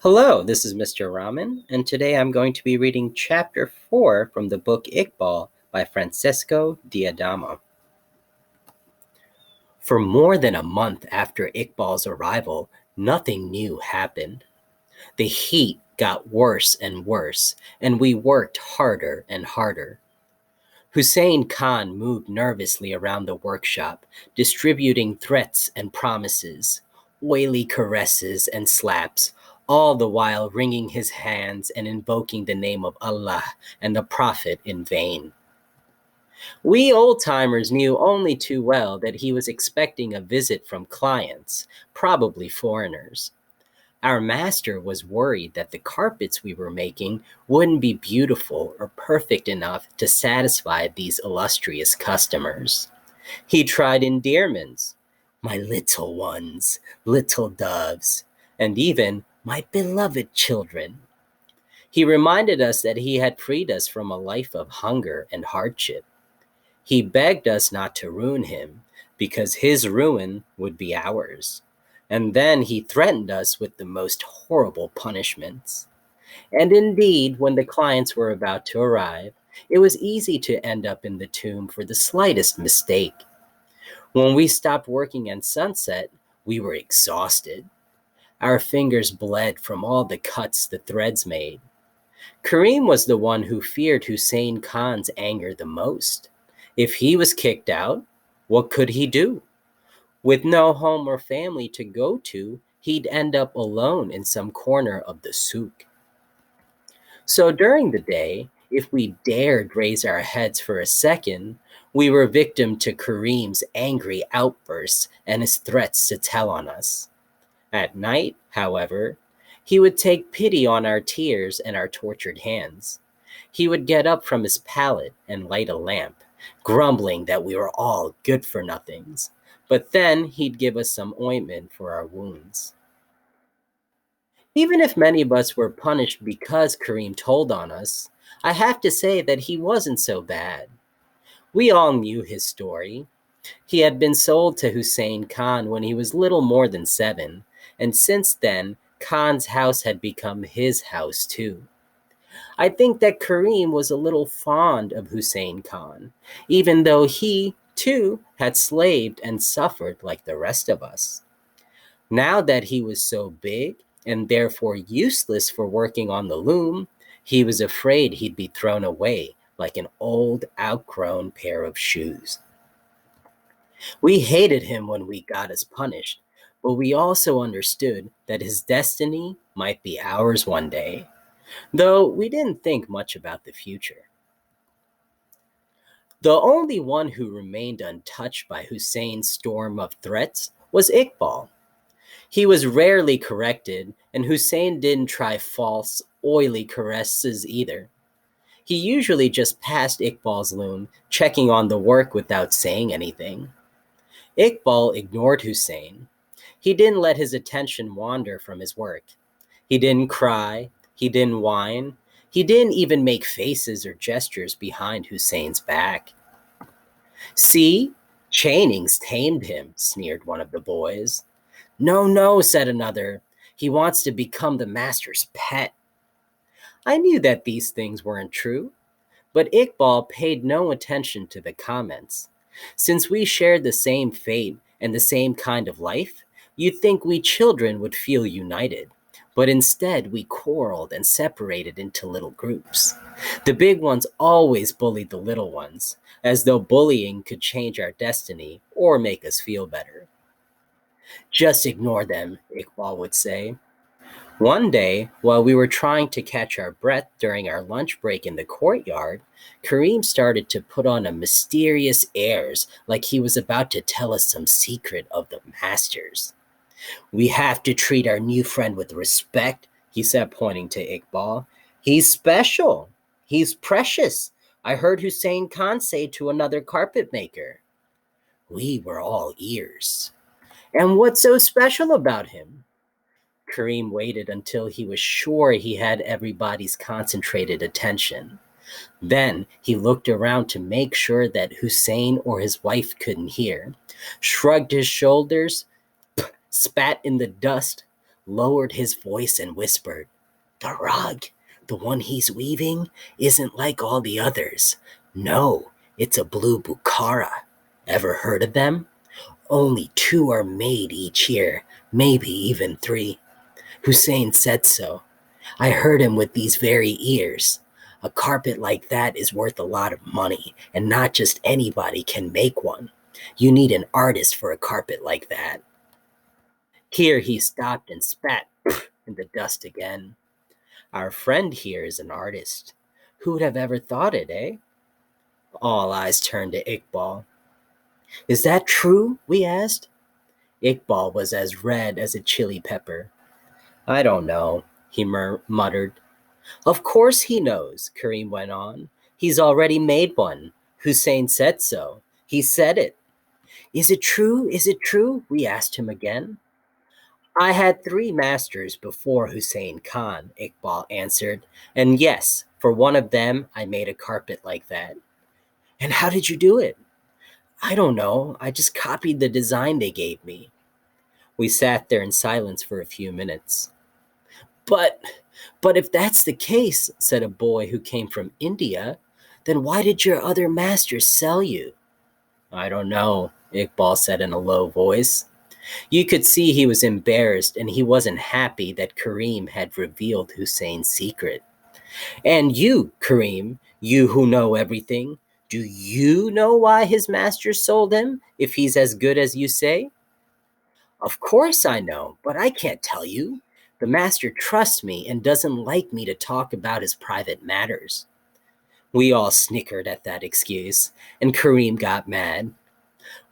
Hello, this is Mr. Rahman, and today I'm going to be reading Chapter 4 from the book Iqbal by Francesco D'Adamo. For more than a month after Iqbal's arrival, nothing new happened. The heat got worse and worse, and we worked harder and harder. Hussein Khan moved nervously around the workshop, distributing threats and promises, oily caresses and slaps, all the while wringing his hands and invoking the name of Allah and the Prophet in vain. We old-timers knew only too well that he was expecting a visit from clients, probably foreigners. Our master was worried that the carpets we were making wouldn't be beautiful or perfect enough to satisfy these illustrious customers. He tried endearments, my little ones, little doves, and even my beloved children. He reminded us that he had freed us from a life of hunger and hardship. He begged us not to ruin him, because his ruin would be ours. And then he threatened us with the most horrible punishments. And indeed, when the clients were about to arrive, it was easy to end up in the tomb for the slightest mistake. When we stopped working at sunset, we were exhausted. Our fingers bled from all the cuts the threads made. Karim was the one who feared Hussein Khan's anger the most. If he was kicked out, what could he do? With no home or family to go to, he'd end up alone in some corner of the souk. So during the day, if we dared raise our heads for a second, we were victim to Karim's angry outbursts and his threats to tell on us. At night, however, he would take pity on our tears and our tortured hands. He would get up from his pallet and light a lamp, grumbling that we were all good-for-nothings. But then he'd give us some ointment for our wounds. Even if many of us were punished because Karim told on us, I have to say that he wasn't so bad. We all knew his story. He had been sold to Hussein Khan when he was little more than 7, and since then, Khan's house had become his house too. I think that Karim was a little fond of Hussein Khan, even though he, too, had slaved and suffered like the rest of us. Now that he was so big, and therefore useless for working on the loom, he was afraid he'd be thrown away like an old, outgrown pair of shoes. We hated him when we got us punished, but we also understood that his destiny might be ours one day, though we didn't think much about the future. The only one who remained untouched by Hussein's storm of threats was Iqbal. He was rarely corrected, and Hussein didn't try false, oily caresses either. He usually just passed Iqbal's loom, checking on the work without saying anything. Iqbal ignored Hussein. He didn't let his attention wander from his work. He didn't cry, he didn't whine, he didn't even make faces or gestures behind Hussein's back. See, chaining's tamed him, sneered one of the boys. No, no, said another. He wants to become the master's pet. I knew that these things weren't true, but Iqbal paid no attention to the comments. Since we shared the same fate and the same kind of life, you'd think we children would feel united. But instead, we quarreled and separated into little groups. The big ones always bullied the little ones, as though bullying could change our destiny or make us feel better. Just ignore them, Iqbal would say. One day, while we were trying to catch our breath during our lunch break in the courtyard, Karim started to put on a mysterious airs like he was about to tell us some secret of the masters. We have to treat our new friend with respect, he said, pointing to Iqbal. He's special. He's precious. I heard Hussein Khan say to another carpet maker. We were all ears. And what's so special about him? Karim waited until he was sure he had everybody's concentrated attention. Then he looked around to make sure that Hussein or his wife couldn't hear, shrugged his shoulders, spat in the dust, lowered his voice and whispered, "The rug, the one he's weaving, isn't like all the others. No, it's a blue Bukhara. Ever heard of them? Only 2 are made each year, maybe even 3. Hussein said so. I heard him with these very ears. A carpet like that is worth a lot of money, and not just anybody can make one. You need an artist for a carpet like that." Here he stopped and spat in the dust again. "Our friend here is an artist. Who'd have ever thought it, eh?" All eyes turned to Iqbal. "Is that true?" we asked. Iqbal was as red as a chili pepper. "I don't know," he muttered. "Of course he knows," Kareem went on. "He's already made one. Hussein said so. He said it." "Is it true? Is it true?" we asked him again. "I had 3 masters before Hussein Khan," Iqbal answered. "And yes, for one of them, I made a carpet like that." "And how did you do it?" "I don't know. I just copied the design they gave me." We sat there in silence for a few minutes. But, but if that's the case," said a boy who came from India, "then why did your other masters sell you?" "I don't know," Iqbal said in a low voice. You could see he was embarrassed and he wasn't happy that Kareem had revealed Hussein's secret. "And you, Kareem, you who know everything, do you know why his master sold him, if he's as good as you say?" "Of course I know, but I can't tell you. The master trusts me and doesn't like me to talk about his private matters." We all snickered at that excuse, and Kareem got mad.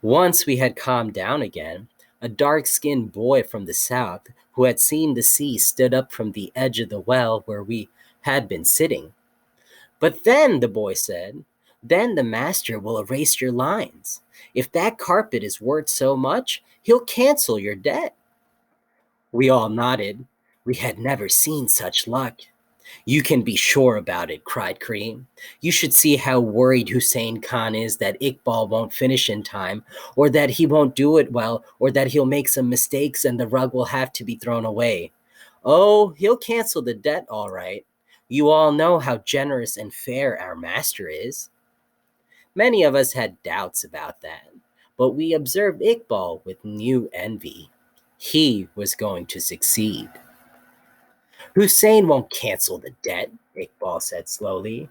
Once we had calmed down again, a dark-skinned boy from the south who had seen the sea stood up from the edge of the well where we had been sitting. "But then," the boy said, "then the master will erase your lines. If that carpet is worth so much, he'll cancel your debt." We all nodded. We had never seen such luck. "You can be sure about it," cried Kareem. "You should see how worried Hussein Khan is that Iqbal won't finish in time, or that he won't do it well, or that he'll make some mistakes and the rug will have to be thrown away. Oh, he'll cancel the debt all right. You all know how generous and fair our master is." Many of us had doubts about that, but we observed Iqbal with new envy. He was going to succeed. "Hussein won't cancel the debt," Iqbal said slowly.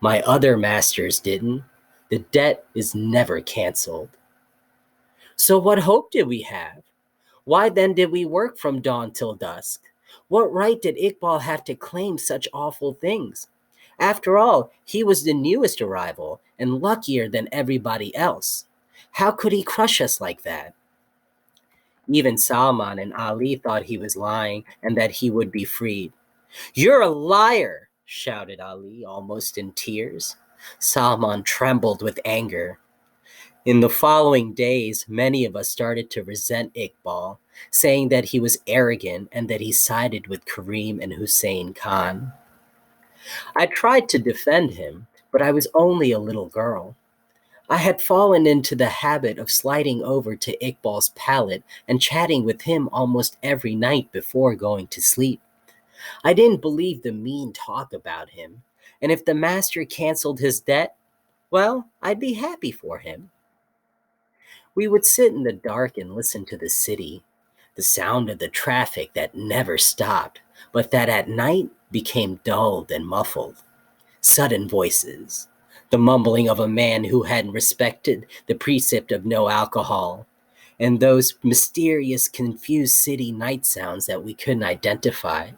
"My other masters didn't. The debt is never canceled." "So what hope did we have? Why then did we work from dawn till dusk? What right did Iqbal have to claim such awful things? After all, he was the newest arrival and luckier than everybody else. How could he crush us like that?" Even Salman and Ali thought he was lying and that he would be freed. "You're a liar!" shouted Ali, almost in tears. Salman trembled with anger. In the following days, many of us started to resent Iqbal, saying that he was arrogant and that he sided with Kareem and Hussein Khan. I tried to defend him, but I was only a little girl. I had fallen into the habit of sliding over to Iqbal's pallet and chatting with him almost every night before going to sleep. I didn't believe the mean talk about him, and if the master canceled his debt, well, I'd be happy for him. We would sit in the dark and listen to the city, the sound of the traffic that never stopped, but that at night became dulled and muffled. Sudden voices, the mumbling of a man who hadn't respected the precept of no alcohol, and those mysterious, confused city night sounds that we couldn't identify.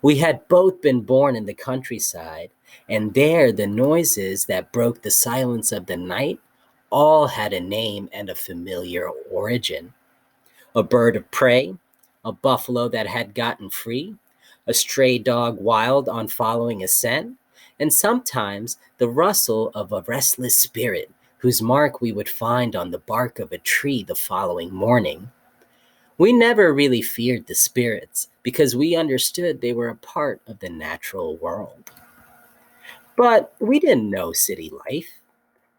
We had both been born in the countryside, and there the noises that broke the silence of the night all had a name and a familiar origin. A bird of prey, a buffalo that had gotten free, a stray dog wild on following a scent, and sometimes the rustle of a restless spirit whose mark we would find on the bark of a tree the following morning. We never really feared the spirits because we understood they were a part of the natural world. But we didn't know city life.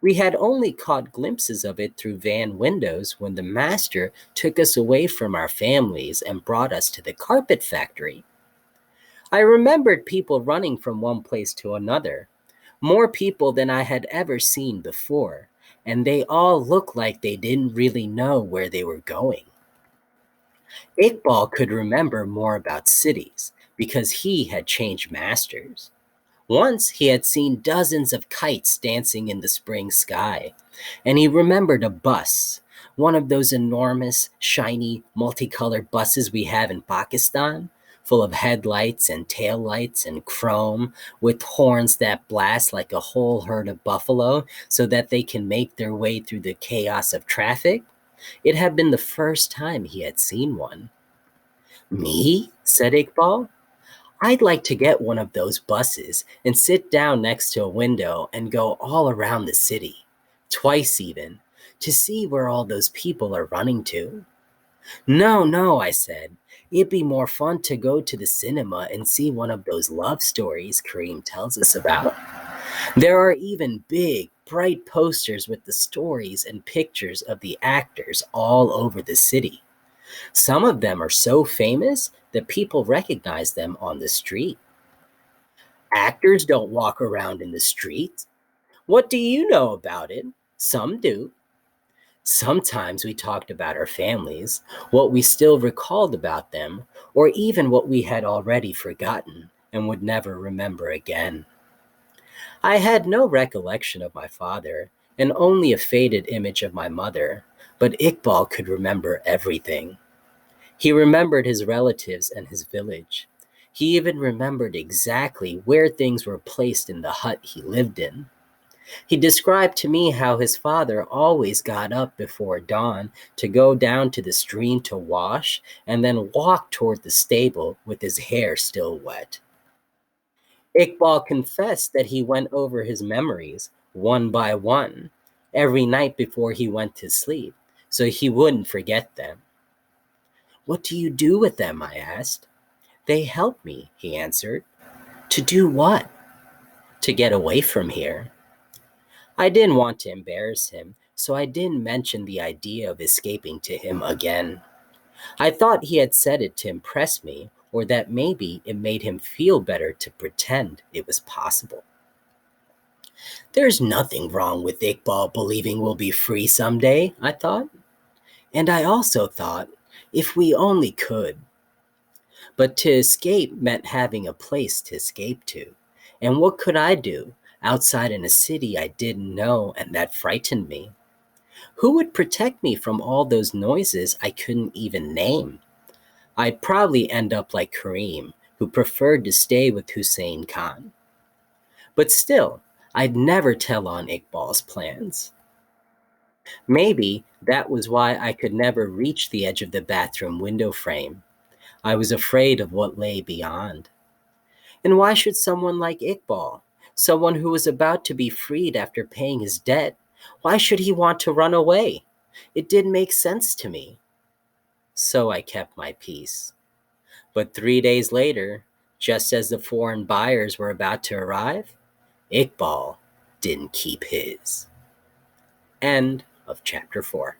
We had only caught glimpses of it through van windows when the master took us away from our families and brought us to the carpet factory. I remembered people running from one place to another, more people than I had ever seen before, and they all looked like they didn't really know where they were going. Iqbal could remember more about cities because he had changed masters. Once he had seen dozens of kites dancing in the spring sky, and he remembered a bus, one of those enormous, shiny, multicolored buses we have in Pakistan, full of headlights and taillights and chrome, with horns that blast like a whole herd of buffalo so that they can make their way through the chaos of traffic. It had been the first time he had seen one. Me? Said Iqbal. I'd like to get one of those buses and sit down next to a window and go all around the city, twice even, to see where all those people are running to. No, no, I said. It'd be more fun to go to the cinema and see one of those love stories Kareem tells us about. There are even big, bright posters with the stories and pictures of the actors all over the city. Some of them are so famous that people recognize them on the street. Actors don't walk around in the streets. What do you know about it? Some do. Sometimes we talked about our families, what we still recalled about them, or even what we had already forgotten and would never remember again. I had no recollection of my father, and only a faded image of my mother, but Iqbal could remember everything. He remembered his relatives and his village. He even remembered exactly where things were placed in the hut he lived in. He described to me how his father always got up before dawn to go down to the stream to wash and then walk toward the stable with his hair still wet. Iqbal confessed that he went over his memories one by one every night before he went to sleep so he wouldn't forget them. What do you do with them? I asked. They help me, he answered. To do what? To get away from here. I didn't want to embarrass him, so I didn't mention the idea of escaping to him again. I thought he had said it to impress me, or that maybe it made him feel better to pretend it was possible. There's nothing wrong with Iqbal believing we'll be free someday, I thought. And I also thought, if we only could. But to escape meant having a place to escape to. And what could I do outside in a city I didn't know and that frightened me? Who would protect me from all those noises I couldn't even name? I'd probably end up like Kareem, who preferred to stay with Hussein Khan. But still, I'd never tell on Iqbal's plans. Maybe that was why I could never reach the edge of the bathroom window frame. I was afraid of what lay beyond. And why should someone like Iqbal, someone who was about to be freed after paying his debt, why should he want to run away? It didn't make sense to me. So I kept my peace. But 3 days later, just as the foreign buyers were about to arrive, Iqbal didn't keep his. End of chapter 4.